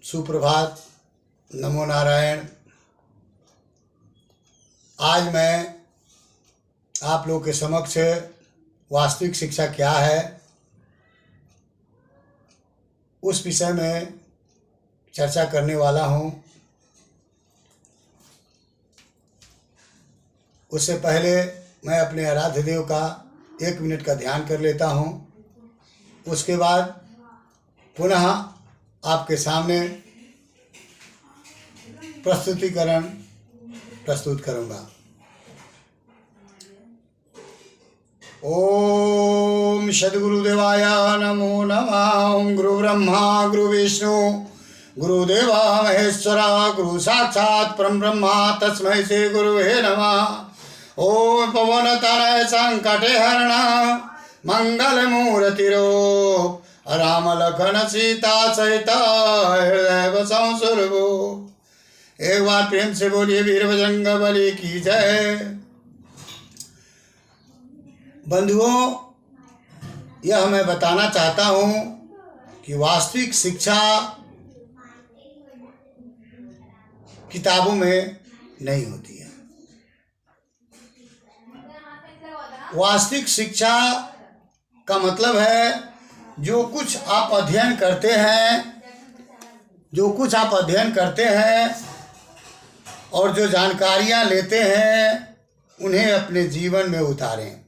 सुप्रभात, नमो नारायण। आज मैं आप लोग के समक्ष वास्तविक शिक्षा क्या है उस विषय में चर्चा करने वाला हूँ। उससे पहले मैं अपने आराध्य देव का 1 मिनट का ध्यान कर लेता हूँ। उसके बाद पुनः आपके सामने प्रस्तुतिकरण प्रस्तुत करूँगा। ओम सद्गुरुदेवाय नमो नमः। ओम गुरु ब्रह्मा गुरु विष्णु गुरुदेव महेश्वरा गुरु साक्षात् परम ब्रह्मा तस्मै श्री गुरुवे नमः। ओम पवन तनय संकटे हरण मंगल मूर्तिरो राम लखन सीता सहित हृदय बसौ सुरभो। एक बार प्रेम से बोलिए वीर बजरंग बली की जय। बंधुओं, यह मैं बताना चाहता हूँ कि वास्तविक शिक्षा किताबों में नहीं होती है। वास्तविक शिक्षा का मतलब है जो कुछ आप अध्ययन करते हैं और जो जानकारियाँ लेते हैं उन्हें अपने जीवन में उतारें।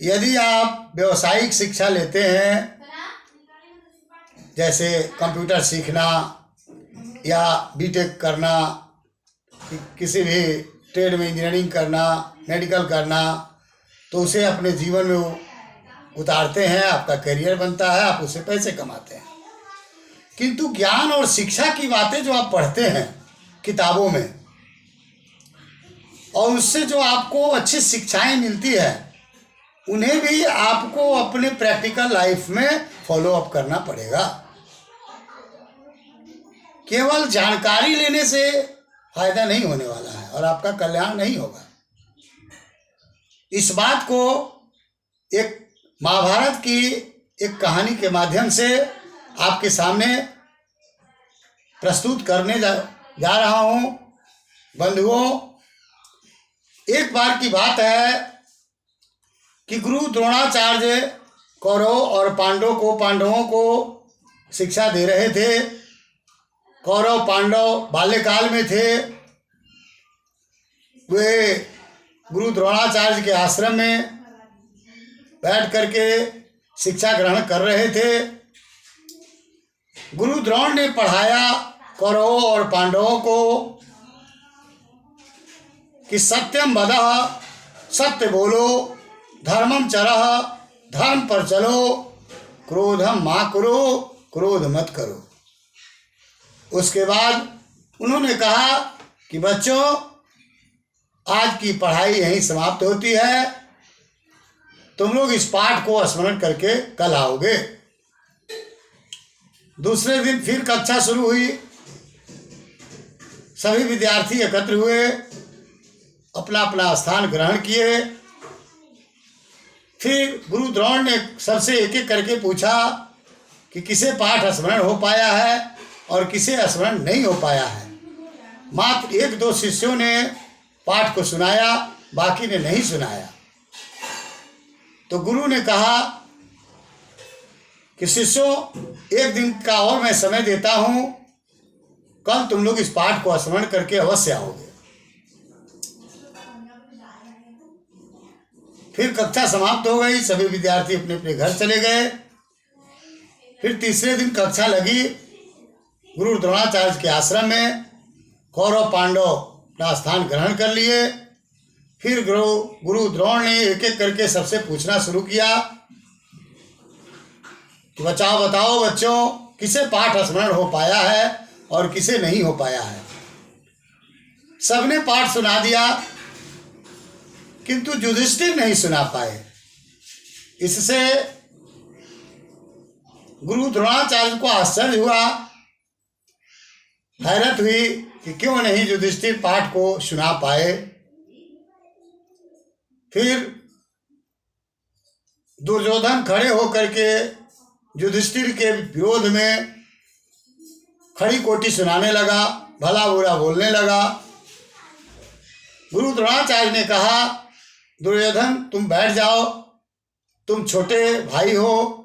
यदि आप व्यावसायिक शिक्षा लेते हैं, जैसे कंप्यूटर सीखना या बीटेक करना, किसी भी ट्रेड में इंजीनियरिंग करना, मेडिकल करना, तो उसे अपने जीवन में उतारते हैं, आपका करियर बनता है, आप उससे पैसे कमाते हैं। किंतु ज्ञान और शिक्षा की बातें जो आप पढ़ते हैं किताबों में और उससे जो आपको अच्छी शिक्षाएं मिलती है, उन्हें भी आपको अपने प्रैक्टिकल लाइफ में फॉलो अप करना पड़ेगा। केवल जानकारी लेने से फायदा नहीं होने वाला है और आपका कल्याण नहीं होगा। इस बात को एक महाभारत की एक कहानी के माध्यम से आपके सामने प्रस्तुत करने जा रहा हूँ। बंधुओं, एक बार की बात है कि गुरु द्रोणाचार्य कौरव और पांडवों को शिक्षा दे रहे थे। कौरव पांडव बाल्यकाल में थे। वे गुरु द्रोणाचार्य के आश्रम में बैठ करके शिक्षा ग्रहण कर रहे थे। गुरु द्रोण ने पढ़ाया कौरवों और पांडवों को कि सत्यम वदः, सत्य बोलो, धर्मम चरः, धर्म पर चलो, क्रोधम मा करो, क्रोध मत करो। उसके बाद उन्होंने कहा कि बच्चों, आज की पढ़ाई यहीं समाप्त होती है। तुम लोग इस पाठ को स्मरण करके कल आओगे। दूसरे दिन फिर कक्षा शुरू हुई। सभी विद्यार्थी एकत्र हुए, अपना अपना स्थान ग्रहण किए। फिर गुरु द्रोण ने सबसे एक एक करके पूछा कि किसे पाठ स्मरण हो पाया है और किसे स्मरण नहीं हो पाया है। मात्र 1-2 शिष्यों ने पाठ को सुनाया, बाकी ने नहीं सुनाया। तो गुरु ने कहा कि शिष्यों, 1 दिन का और मैं समय देता हूं, कल तुम लोग इस पाठ को स्मरण करके अवश्य आओगे। फिर कक्षा समाप्त हो गई, सभी विद्यार्थी अपने अपने घर चले गए। फिर तीसरे दिन कक्षा लगी गुरु द्रोणाचार्य के आश्रम में। कौरव पांडव अपना स्थान ग्रहण कर लिए। फिर गुरु द्रोण ने एक एक करके सबसे पूछना शुरू किया कि बताओ बच्चों, किसे पाठ स्मरण हो पाया है और किसे नहीं हो पाया है। सबने पाठ सुना दिया, किंतु युधिष्ठिर नहीं सुना पाए। इससे गुरु द्रोणाचार्य को आश्चर्य हुआ, हैरत हुई कि क्यों नहीं युधिष्ठिर पाठ को सुना पाए। फिर दुर्योधन खड़े होकर के युधिष्ठिर के विरोध में खड़ी कोटी सुनाने लगा, भला बुरा बोलने लगा। गुरु द्रोणाचार्य ने कहा, दुर्योधन तुम बैठ जाओ, तुम छोटे भाई हो,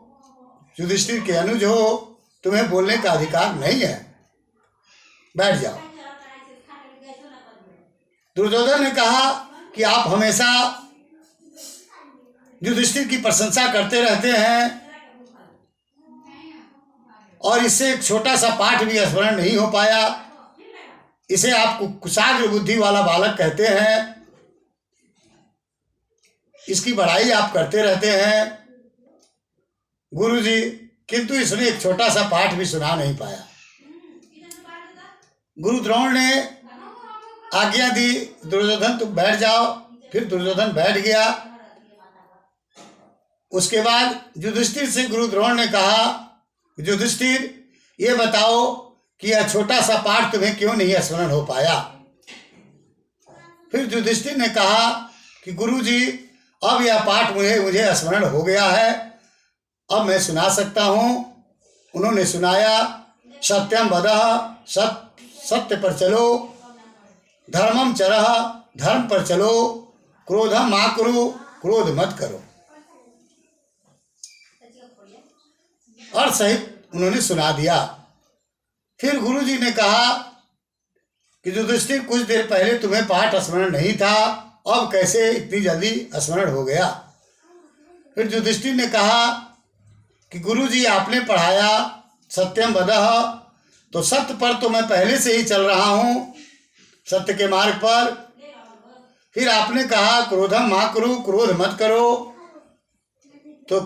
युधिष्ठिर के अनुज हो, तुम्हें बोलने का अधिकार नहीं है, बैठ जाओ। दुर्योधन ने कहा कि आप हमेशा युधिष्ठिर की प्रशंसा करते रहते हैं और इससे एक छोटा सा पाठ भी स्मरण नहीं हो पाया, इसे आप कुशाग्र बुद्धि वाला बालक कहते हैं, इसकी बड़ाई आप करते रहते हैं गुरुजी, किंतु इसने एक छोटा सा पाठ भी सुना नहीं पाया। गुरु द्रोण ने आज्ञा दी, दुर्योधन तुम बैठ जाओ। फिर दुर्योधन बैठ गया। उसके बाद युधिष्ठिर से गुरु द्रोण ने कहा, युधिष्ठिर ये बताओ कि यह छोटा सा पाठ तुम्हें क्यों नहीं स्मरण हो पाया। फिर युधिष्ठिर ने कहा कि गुरुजी अब यह पाठ मुझे स्मरण हो गया है, अब मैं सुना सकता हूँ। उन्होंने सुनाया, सत्यम वदः, सत्य पर चलो, धर्मम चरः, धर्म पर चलो, क्रोधम मा करो, क्रोध मत करो, और सहित उन्होंने सुना दिया। फिर गुरुजी ने कहा कि युधिष्ठिर कुछ देर पहले तुम्हें पाठ स्मरण नहीं था, अब कैसे इतनी जल्दी स्मरण हो गया। फिर युधिष्ठिर ने कहा कि गुरुजी आपने पढ़ाया सत्यम वदः, तो सत्य पर तो मैं पहले से ही चल रहा हूँ, सत्य के मार्ग पर। फिर आपने कहा क्रोधम मा करो, क्रोध मत करो, तो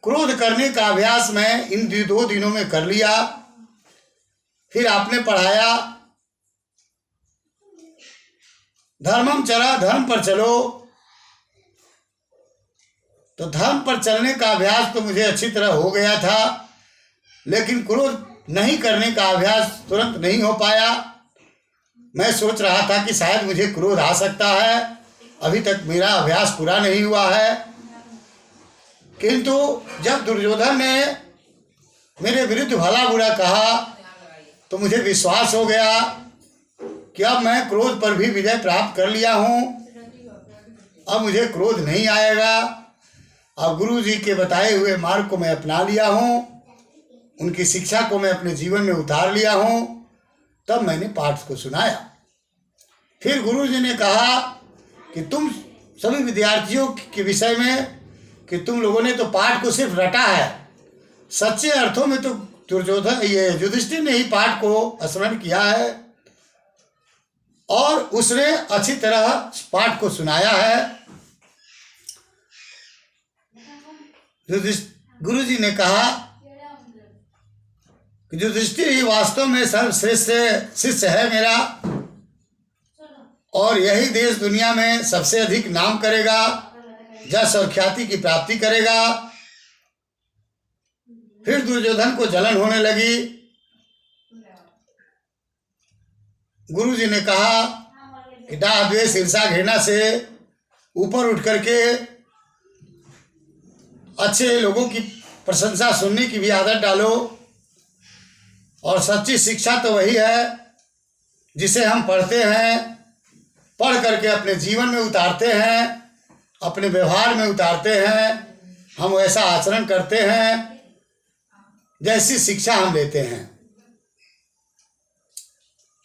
क्रोध करने का अभ्यास मैं इन 2 दिनों में कर लिया। फिर आपने पढ़ाया धर्मम चरा, धर्म पर चलो, तो धर्म पर चलने का अभ्यास तो मुझे अच्छी तरह हो गया था, लेकिन क्रोध नहीं करने का अभ्यास तुरंत नहीं हो पाया। मैं सोच रहा था कि शायद मुझे क्रोध आ सकता है, अभी तक मेरा अभ्यास पूरा नहीं हुआ है। किंतु जब दुर्योधन ने मेरे विरुद्ध भला बुरा कहा तो मुझे विश्वास हो गया कि अब मैं क्रोध पर भी विजय प्राप्त कर लिया हूँ, अब मुझे क्रोध नहीं आएगा। अब गुरु जी के बताए हुए मार्ग को मैं अपना लिया हूँ, उनकी शिक्षा को मैं अपने जीवन में उतार लिया हूँ। तब मैंने पाठ को सुनाया। फिर गुरु जी ने कहा कि तुम सभी विद्यार्थियों के विषय में कि तुम लोगों ने तो पाठ को सिर्फ रटा है, सच्चे अर्थों में तो दुर्योधन ये युधिष्ठिर ने ही पाठ को स्मरण किया है और उसने अच्छी तरह पाठ को सुनाया है। गुरु जी ने कहा कि युधिष्ठिर ही वास्तव में सर्वश्रेष्ठ शिष्य है मेरा, और यही देश दुनिया में सबसे अधिक नाम करेगा, यश और ख्याति की प्राप्ति करेगा। फिर दुर्योधन को जलन होने लगी। गुरु जी ने कहा कि डाह द्वेष ईर्षा घृणा से ऊपर उठ करके अच्छे लोगों की प्रशंसा सुनने की भी आदत डालो, और सच्ची शिक्षा तो वही है जिसे हम पढ़ते हैं, पढ़ करके अपने जीवन में उतारते हैं, अपने व्यवहार में उतारते हैं, हम वैसा आचरण करते हैं जैसी शिक्षा हम लेते हैं।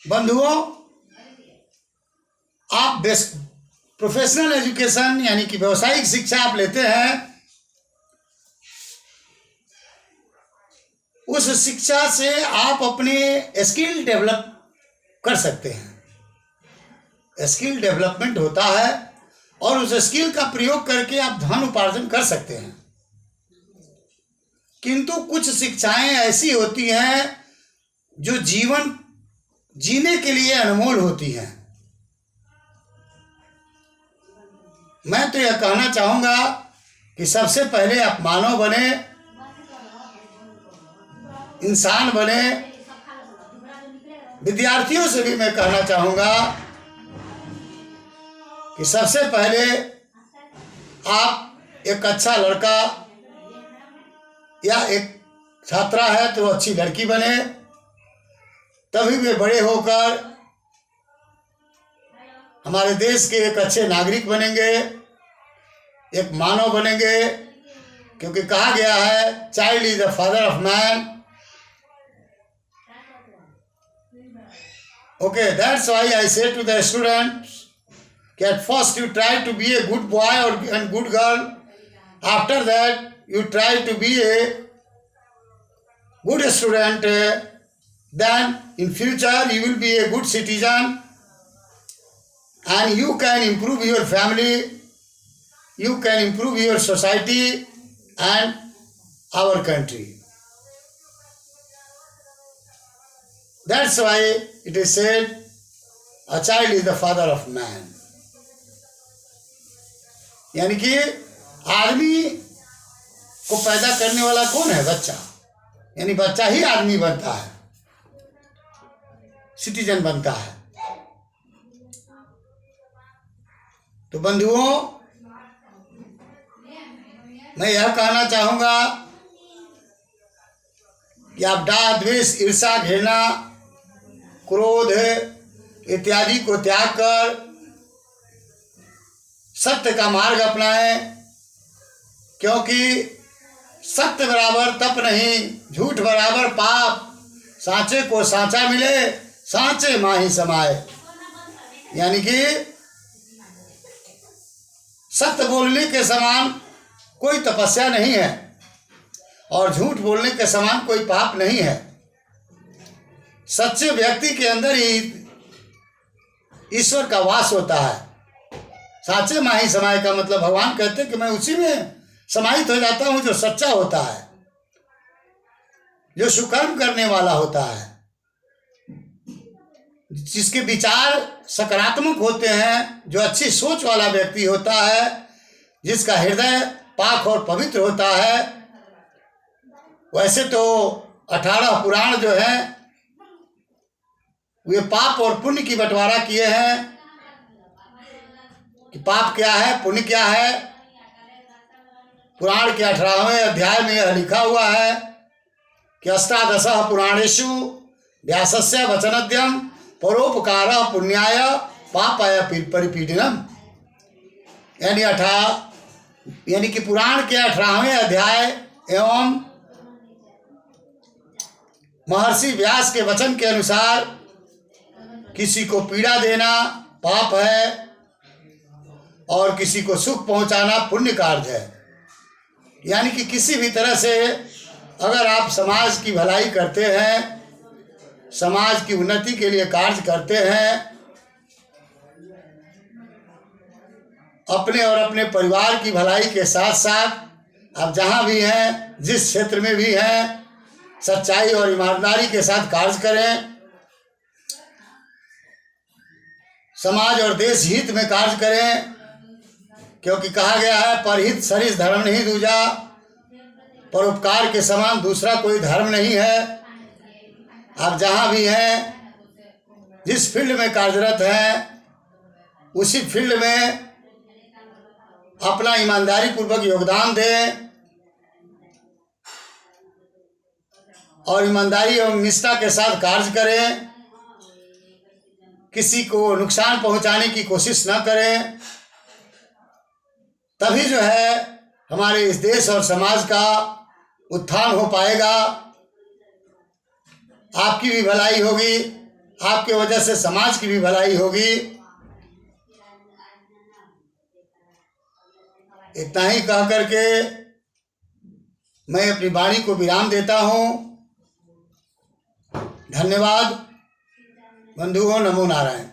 बंधुओं, आप प्रोफेशनल एजुकेशन यानी कि व्यवसायिक शिक्षा आप लेते हैं, उस शिक्षा से आप अपने स्किल डेवलप कर सकते हैं। स्किल डेवलपमेंट होता है और उस स्किल का प्रयोग करके आप धन उपार्जन कर सकते हैं। किंतु कुछ शिक्षाएं ऐसी होती हैं जो जीवन जीने के लिए अनमोल होती हैं। मैं तो यह कहना चाहूंगा कि सबसे पहले आप मानव बने, इंसान बने। विद्यार्थियों से भी मैं कहना चाहूंगा कि सबसे पहले आप एक अच्छा लड़का या एक छात्रा है तो अच्छी लड़की बने, तभी वे बड़े होकर हमारे देश के एक अच्छे नागरिक बनेंगे, एक मानव बनेंगे। क्योंकि कहा गया है child is the father of man. Okay, that's why I say to the students that first you try to be a good boy and good girl. After that, you try to be a good student. Then in future you will be a good citizen and you can improve your family, you can improve your society and our country. That's why it is said, a child is the father of man. यानी कि आदमी को पैदा करने वाला कौन है? बच्चा। यानी बच्चा ही आदमी बनता है, सिटीजन बनता है। तो बंधुओं, मैं यह कहना चाहूंगा कि आप डाह, द्वेष, ईर्ष्या, घृणा, क्रोध इत्यादि को त्याग कर सत्य का मार्ग अपनाएं। क्योंकि सत्य बराबर तप नहीं, झूठ बराबर पाप, सांचे को सांचा मिले, सांचे माही समाए। यानी कि सत्य बोलने के समान कोई तपस्या नहीं है और झूठ बोलने के समान कोई पाप नहीं है। सच्चे व्यक्ति के अंदर ही ईश्वर का वास होता है। साचे माही समाय का मतलब भगवान कहते हैं कि मैं उसी में समाहित हो जाता हूं जो सच्चा होता है, जो सुकर्म करने वाला होता है, जिसके विचार सकारात्मक होते हैं, जो अच्छी सोच वाला व्यक्ति होता है, जिसका हृदय पाक और पवित्र होता है। वैसे तो 18 पुराण जो हैं वे पाप और पुण्य की बंटवारा किए हैं कि पाप क्या है, पुण्य क्या है। पुराण के 18वें अध्याय में यह लिखा हुआ है कि 18 पुराणेषु व्यासस्य वचनद्यम परोपकार पुण्याय पापाय परिपीडनम। यानी कि पुराण के 18वें अध्याय एवं महर्षि व्यास के वचन के अनुसार किसी को पीड़ा देना पाप है और किसी को सुख पहुंचाना पुण्य कार्य है। यानी कि किसी भी तरह से अगर आप समाज की भलाई करते हैं, समाज की उन्नति के लिए कार्य करते हैं, अपने और अपने परिवार की भलाई के साथ साथ आप जहां भी हैं, जिस क्षेत्र में भी हैं, सच्चाई और ईमानदारी के साथ कार्य करें, समाज और देश हित में कार्य करें। क्योंकि कहा गया है परहित सरिस धर्म नहीं दूजा, परोपकार के समान दूसरा कोई धर्म नहीं है। आप जहां भी हैं, जिस फील्ड में कार्यरत हैं, उसी फील्ड में अपना ईमानदारी पूर्वक योगदान दें और ईमानदारी एवं निष्ठा के साथ कार्य करें। किसी को नुकसान पहुंचाने की कोशिश न करें। तभी जो है हमारे इस देश और समाज का उत्थान हो पाएगा। आपकी भी भलाई होगी, आपके वजह से समाज की भी भलाई होगी। इतना ही कह करके मैं अपनी वाणी को विराम देता हूँ। धन्यवाद बंधुओं, नमो नारायण।